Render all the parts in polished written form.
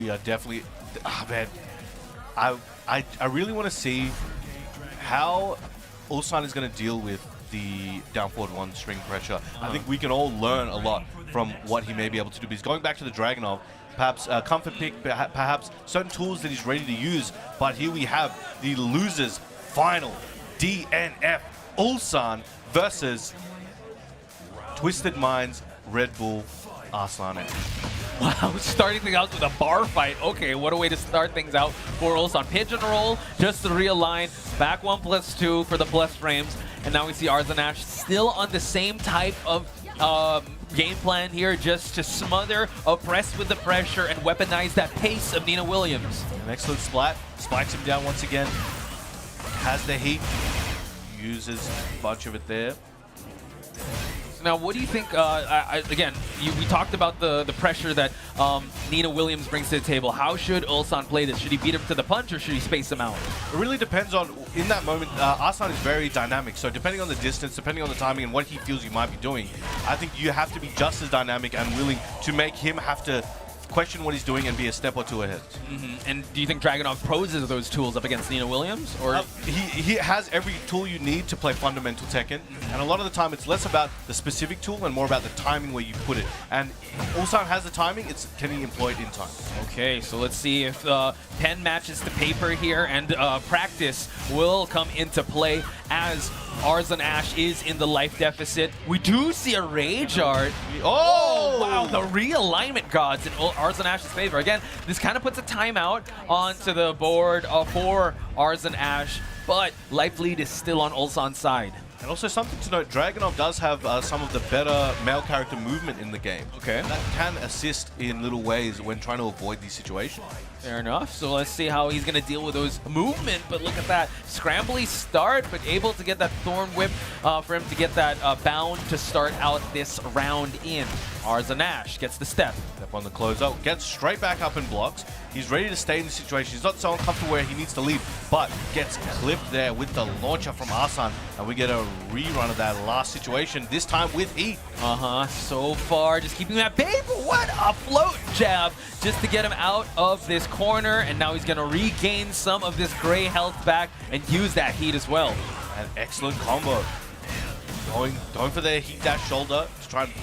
Yeah, definitely. Ah, man, I really want to see how Ulsan is going to deal with the down forward one string pressure. I think we can all learn a lot from what he may be able to do. But he's going back to the Dragunov, perhaps comfort pick, perhaps certain tools that he's ready to use. But here we have the losers final DNF Ulsan versus Twisted Minds Red Bull Arslan Ash. Wow, starting things out with a bar fight. Okay, what a way to start things out for Ulsan. Pigeon roll, just to realign. Back 1+2 for the plus frames. And now we see Arslan Ash still on the same type of game plan here, just to smother, oppress with the pressure, and weaponize that pace of Nina Williams. An excellent splat. Spikes him down once again. Has the heat. Uses a bunch of it there. Now, what do you think, again, we talked about the pressure that Nina Williams brings to the table. How should Ulsan play this? Should he beat him to the punch or should he space him out? It really depends on, in that moment, Arslan is very dynamic. So depending on the distance, depending on the timing and what he feels you might be doing, I think you have to be just as dynamic and willing to make him have to question what he's doing and be a step or two ahead. And do you think Dragunov poses those tools up against Nina Williams? Or he has every tool you need to play fundamental Tekken, and a lot of the time it's less about the specific tool and more about the timing where you put it. And Ulsan has the timing, it's can he employ it in time? Okay, so let's see if pen matches to paper here, and practice will come into play as Arslan Ash is in the life deficit. We do see a rage art. Oh, wow, the realignment gods in Arslan Ash's favor. Again, this kind of puts a timeout onto the board for Arslan Ash, but life lead is still on Ulsan's side. And also something to note, Dragunov does have some of the better male character movement in the game. Okay. That can assist in little ways when trying to avoid these situations. Fair enough. So let's see how he's going to deal with those movement. But look at that. Scrambly start, but able to get that Thorn Whip for him to get that bound to start out this round in. Arslan Ash gets the step. Step on the closeout, gets straight back up and blocks. He's ready to stay in the situation. He's not so uncomfortable where he needs to leave, but gets clipped there with the launcher from Arslan. And we get a rerun of that last situation, this time with heat. So far, just keeping that babe. What a float jab just to get him out of this corner. And now he's going to regain some of this gray health back and use that heat as well. An excellent combo. Going for the heat dash shoulder to try and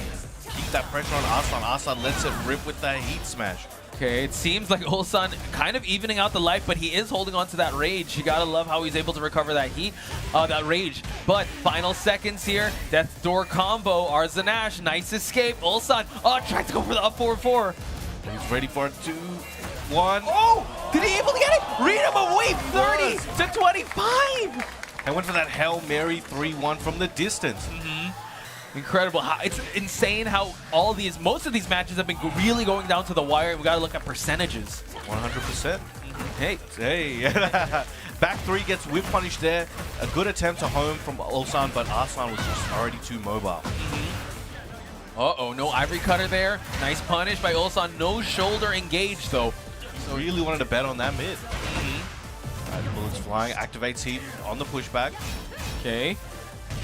keep that pressure on Arslan. Arslan lets it rip with the heat smash. Okay, it seems like Ulsan kind of evening out the life, but he is holding on to that rage. You gotta love how he's able to recover that heat, that rage. But final seconds here, death door combo, Arslan Ash, nice escape. Ulsan, tried to go for the up 4-4. He's ready for it, 2-1. Oh, did he able to get it? Read him away, 30 to 25. I went for that Hail Mary 3-1 from the distance. Incredible. It's insane how most of these matches have been really going down to the wire. We got to look at percentages. 100%. Hey. Back 3 gets whip punish there. A good attempt to home from Ulsan, but Arslan was just already too mobile. Uh-oh, no ivory cutter there. Nice punish by Ulsan. No shoulder engaged, though. So really wanted to bet on that mid. Bullets flying, activates heat on the pushback. Okay.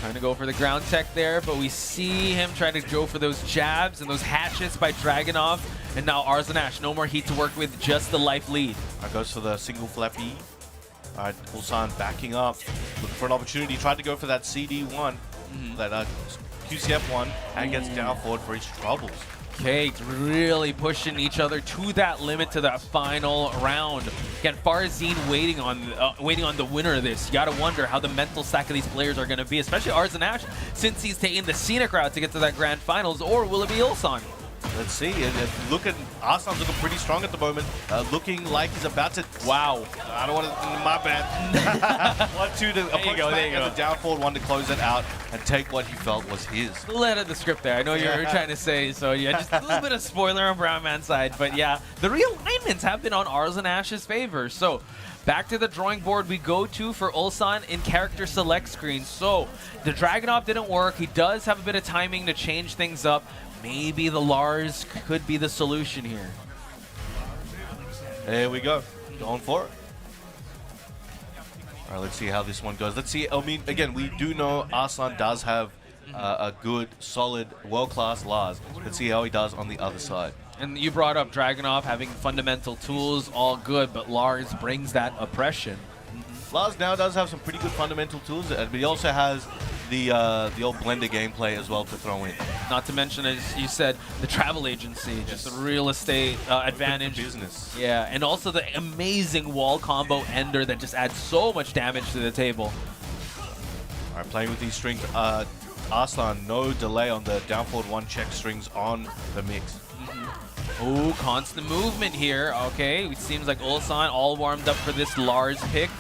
Trying to go for the ground tech there, but we see him trying to go for those jabs and those hatchets by Dragunov. And now Arslan Ash, no more heat to work with, just the life lead. Goes for the single flappy. Ulsan backing up, looking for an opportunity. Tried to go for that CD1, that QCF1, and gets down forward for his troubles. Okay, really pushing each other to that limit, to that final round. Again, Farzine waiting on the winner of this. You gotta wonder how the mental stack of these players are gonna be, especially Arslan Ash, since he's taking the scenic route to get to that grand finals, or will it be Ulsan? Let's see. Arslan's looking pretty strong at the moment. Looking like he's about to. Wow. I don't want to. My bad. 1-2 to approach back and the down forward 1 to close it out and take what he felt was his. A little of the script there. I know you were trying to say, so yeah, just a little bit of spoiler on Brown Man's side. But yeah, the realignments have been on Arslan Ash's favor. So back to the drawing board we go to for Ulsan in character select screen. So the Dragunov didn't work. He does have a bit of timing to change things up. Maybe the Lars could be the solution here. There we go. Going for it. All right, let's see how this one goes. Let's see. I mean, again, we do know Arslan does have a good, solid, world-class Lars. Let's see how he does on the other side. And you brought up Dragunov having fundamental tools, all good, but Lars brings that oppression. Lars now does have some pretty good fundamental tools, but he also has the old blender gameplay as well to throw in. Not to mention, as you said, the travel agency, just the real estate advantage. Business. Yeah, and also the amazing wall combo ender that just adds so much damage to the table. All right, playing with these strings. Arslan, no delay on the down forward 1 check strings on the mix. Oh, constant movement here. Okay, it seems like Ulsan all warmed up for this Lars pick,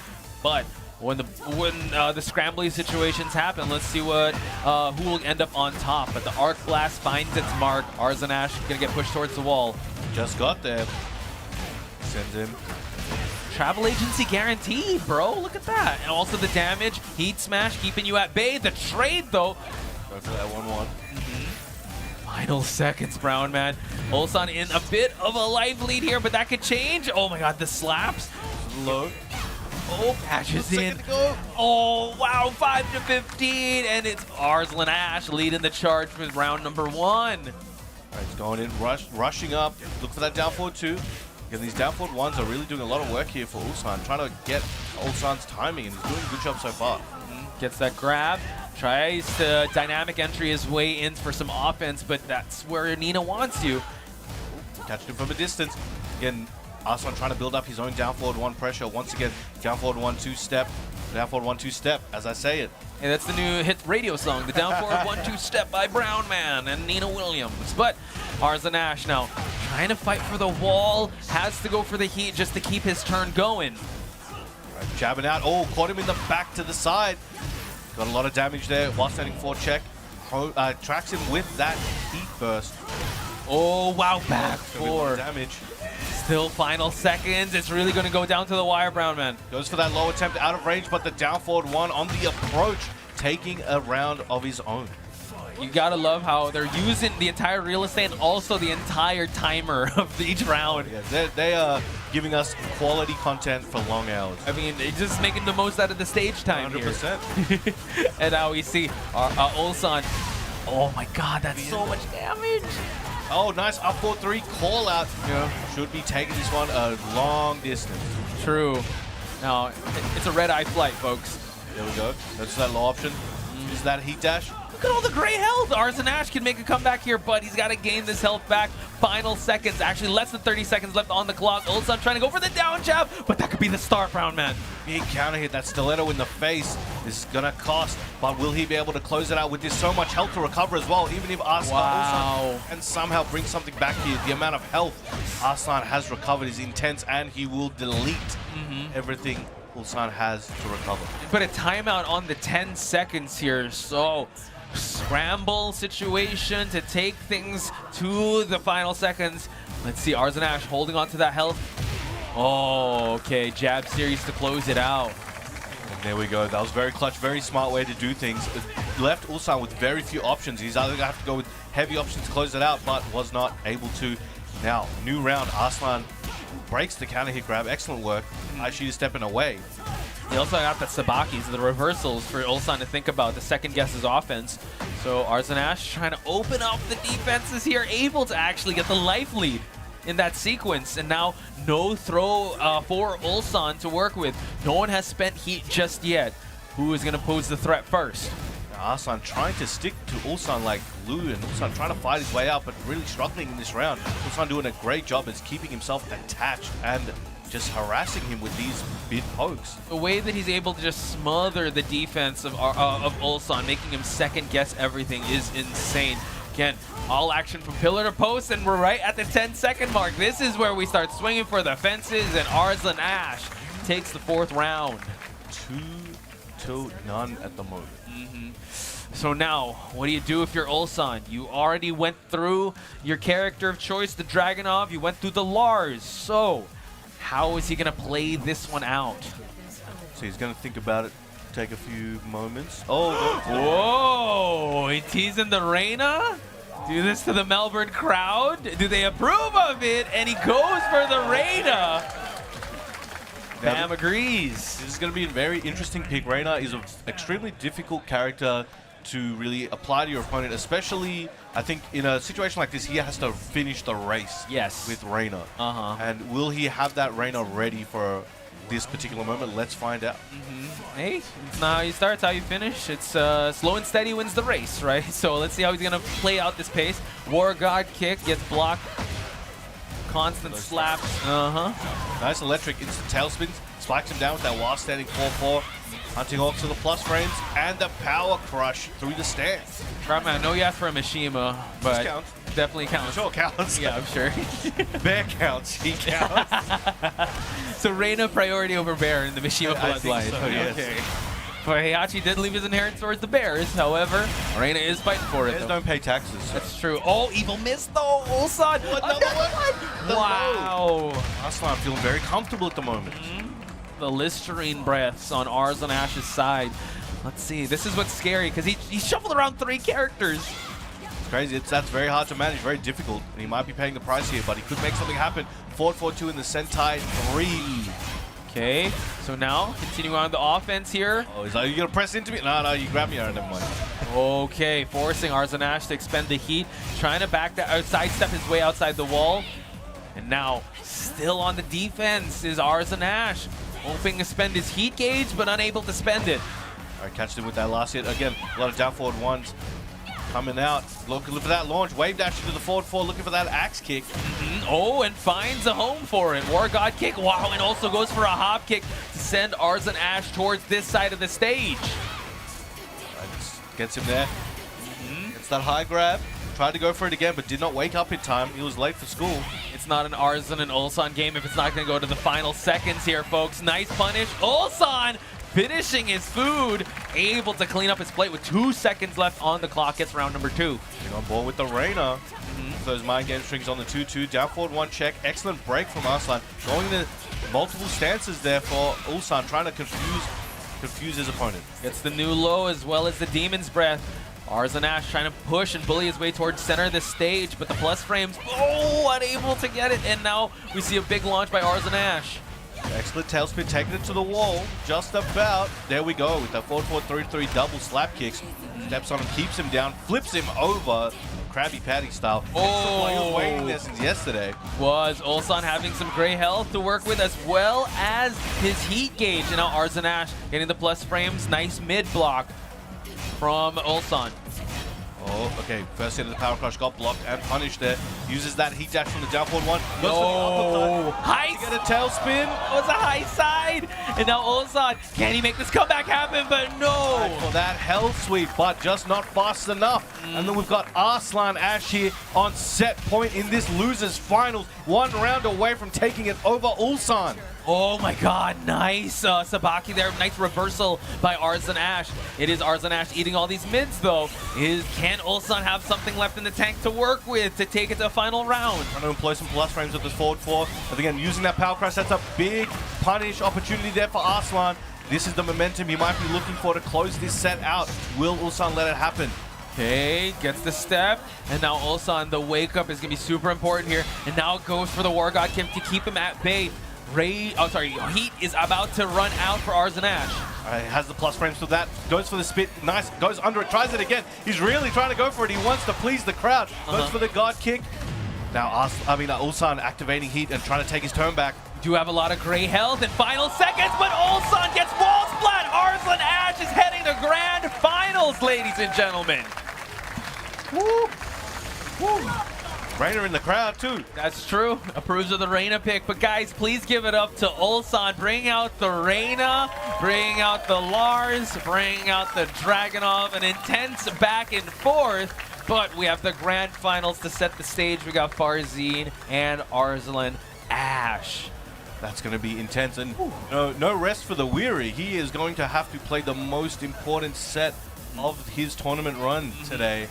but when the scrambly situations happen, let's see what who will end up on top. But the arc blast finds its mark. Arslan Ash gonna get pushed towards the wall. Just got there. Sends him. Travel agency guaranteed, bro. Look at that. And also the damage, heat smash keeping you at bay. The trade though. Go for that 1-1. Final seconds, Brown man. Ulsan in a bit of a life lead here, but that could change. Oh my god, the slaps. Low. Oh, patches in. To go. Oh, wow, 5-15, and it's Arslan Ash leading the charge with round number 1. All right, he's going in, rushing up. Look for that down forward 2. Again, these down forward 1s are really doing a lot of work here for Ulsan, trying to get Ulsan's timing, and he's doing a good job so far. Gets that grab, tries to dynamic entry his way in for some offense, but that's where Nina wants you. Catching him from a distance. Again, Arslan trying to build up his own down forward 1 pressure. Once again, down forward 1-2 step. Down forward 1-2 step, as I say it. And that's the new hit radio song, the down forward 1-2 step by Brown Man and Nina Williams. But Arslan Ash now trying to fight for the wall, has to go for the heat just to keep his turn going. Right, jabbing out. Oh, caught him in the back to the side. Got a lot of damage there while standing 4 check. Tracks him with that heat burst. Oh, wow, back 4. Damage. Still final seconds. It's really going to go down to the wire, Brown Man. Goes for that low attempt out of range, but the down forward 1 on the approach, taking a round of his own. You gotta love how they're using the entire real estate and also the entire timer of each round. Yeah, they are giving us quality content for long hours. I mean, they're just making the most out of the stage time 100%. here. And now we see Ulsan. Oh my god, that's so much damage. Oh, nice up 4-3 call out. Yeah. Should be taking this one a long distance. True. Now, it's a red-eye flight, folks. There we go. That's that low option. Is that heat dash? Look at all the gray health. Arslan Ash can make a comeback here, but he's got to gain this health back. Final seconds, actually less than 30 seconds left on the clock. Ulsan trying to go for the down jab, but that could be the start, Brown Man. Big counter hit, that stiletto in the face. This is gonna cost, but will he be able to close it out with this so much health to recover as well? Even if Arslan can somehow bring something back here, the amount of health Arslan has recovered is intense, and he will delete everything Ulsan has to recover. Put a timeout on the 10 seconds here, so scramble situation to take things to the final seconds. Let's see, Arslan Ash holding on to that health. Oh, okay, jab series to close it out. And there we go. That was very clutch, very smart way to do things. It left Ulsan with very few options. He's either going to have to go with heavy options to close it out, but was not able to. Now, new round, Arslan breaks the counter hit grab. Excellent work. Actually stepping away. They also got the sabakis, the reversals for Ulsan to think about, the second guess his offense. So Arslan Ash trying to open up the defenses here, able to actually get the life lead in that sequence. And now no throw for Ulsan to work with. No one has spent heat just yet. Who is going to pose the threat first? Now Arslan trying to stick to Ulsan like glue, and Ulsan trying to fight his way out, but really struggling in this round. Ulsan doing a great job at keeping himself attached and just harassing him with these mid pokes. The way that he's able to just smother the defense of Ulsan, making him second guess everything, is insane. Again, all action from pillar to post, and we're right at the 10-second mark. This is where we start swinging for the fences, and Arslan Ash takes the 4th round. 2-0 at the moment. So now, what do you do if you're Ulsan? You already went through your character of choice, the Dragunov. You went through the Lars. So how is he going to play this one out? So he's going to think about it, take a few moments. Oh, whoa! He teasing the Reina? Do this to the Melbourne crowd? Do they approve of it? And he goes for the Reina. Bam agrees. This is going to be a very interesting pick. Reina is an extremely difficult character to really apply to your opponent, especially, I think, in a situation like this, he has to finish the race Yes. with Reina. And will he have that Reina ready for this particular moment? Let's find out. Hey, it's not how you start, it's how you finish. It's slow and steady wins the race, right? So let's see how he's going to play out this pace. War God kick gets blocked. Constant slaps. Nice electric instant tailspins. Spikes him down with that while standing 4-4. Hunting off to the plus frames and the power crush through the stance. Right, man, I know you asked for a Mishima, but counts. definitely counts. Sure counts. Yeah, I'm sure. Bear counts. He counts. So Reina priority over Bear in the Mishima I think bloodline. so, yes. Okay. But Heihachi did leave his inheritance towards the Bears. However, Reina is fighting for it. Bears Though. don't pay taxes. So. That's true. Oh, evil miss though. Ulsan. Another one. The Wow. Arslan feeling very comfortable at the moment. The Listerine breaths on Arslan Ash's side. Let's see. This is what's scary because he shuffled around 3 characters. It's crazy. That's very hard to manage, very difficult. And he might be paying the price here, but he could make something happen. 4-4-2 in the Sentai 3. Okay, so now continuing on the offense here. Oh, he's like, you gonna press into me? No, you grab me. Never mind. Okay, forcing Arslan Ash to expend the heat, trying to sidestep his way outside the wall. And now, still on the defense is Arslan Ash, hoping to spend his heat gauge, but unable to spend it. All right, catched him with that last hit. Again, a lot of down forward ones coming out. Looking for that launch. Wave dash into the forward 4, looking for that axe kick. Oh, and finds a home for it. War God kick, wow, and also goes for a hop kick to send Arslan Ash towards this side of the stage. Right, gets him there. Gets that high grab. Tried to go for it again, but did not wake up in time. He was late for school. It's not an Arslan and Ulsan game if it's not going to go to the final seconds here, folks. Nice punish. Ulsan finishing his food, able to clean up his plate with 2 seconds left on the clock. Gets round number 2. Getting on board with the Reina. Those mind game strings on the 2-2. Down forward 1 check. Excellent break from Arslan. Going to multiple stances there for Ulsan, trying to confuse his opponent. Gets the new low as well as the Demon's Breath. Arslan Ash trying to push and bully his way towards center of the stage, but the plus frames, unable to get it. And now we see a big launch by Arslan Ash. Excellent tailspin, taking it to the wall, just about. There we go with the 4-4-3-3 double slap kicks. Steps on him, keeps him down, flips him over, Krabby Patty style. He was waiting there since yesterday. Was Ulsan having some gray health to work with as well as his heat gauge. And now Arslan Ash getting the plus frames. Nice mid block from Ulsan. Oh, okay. First hit of the power crush got blocked and punished there. Uses that heat dash from the down forward 1. Goes for the uppercut. High Get a tailspin. was a high side. And now Ulsan, can he make this comeback happen? But no. Right for that hell sweep, but just not fast enough. And then we've got Arslan Ash here on set point in this losers finals. 1 round away from taking it over Ulsan. Oh my god, nice Sabaki there. Nice reversal by Arslan Ash. It is Arslan Ash eating all these mids though. Can Ulsan have something left in the tank to work with to take it to a final round? Trying to employ some plus frames with this forward 4. But again, using that power crush, that's a big punish opportunity there for Arslan. This is the momentum he might be looking for to close this set out. Will Ulsan let it happen? Okay, gets the step, and now Ulsan, the wake up is gonna be super important here. And now goes for the War God Kim to keep him at bay. Heat is about to run out for Arslan Ash. Has the plus frames for that. Goes for the spit. Nice. Goes under it. Tries it again. He's really trying to go for it. He wants to please the crowd. Goes for the God kick. Now, Ulsan activating heat and trying to take his turn back. Do have a lot of gray health in final seconds, but Ulsan gets wall splat. Arslan Ash is heading to grand finals, ladies and gentlemen. Woo. Woo. Reina in the crowd too. That's true. Approves of the Reina pick. But guys, please give it up to Ulsan. Bring out the Reina. Bring out the Lars. Bring out the Dragunov. An intense back and forth. But we have the grand finals to set the stage. We got Farzin and Arslan Ash. That's going to be intense. And no rest for the weary. He is going to have to play the most important set of his tournament run today.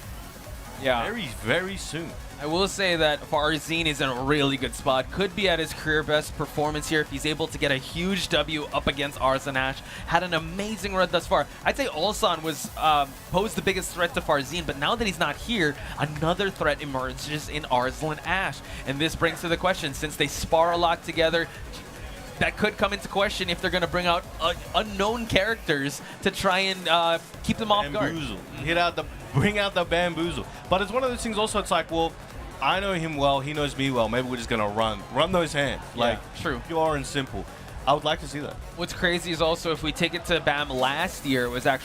Yeah. Very, very soon. I will say that Farzin is in a really good spot. Could be at his career best performance here if he's able to get a huge W up against Arslan Ash. Had an amazing run thus far. I'd say Ulsan was posed the biggest threat to Farzin, but now that he's not here, another threat emerges in Arslan Ash. And this brings to the question, since they spar a lot together, that could come into question if they're going to bring out unknown characters to try and keep them off guard. Bamboozle. Bring out the bamboozle. But it's one of those things also, it's like, well, I know him well, he knows me well, maybe we're just going to run those hands. Like, true. Pure and simple. I would like to see that. What's crazy is also if we take it to BAM last year, it was actually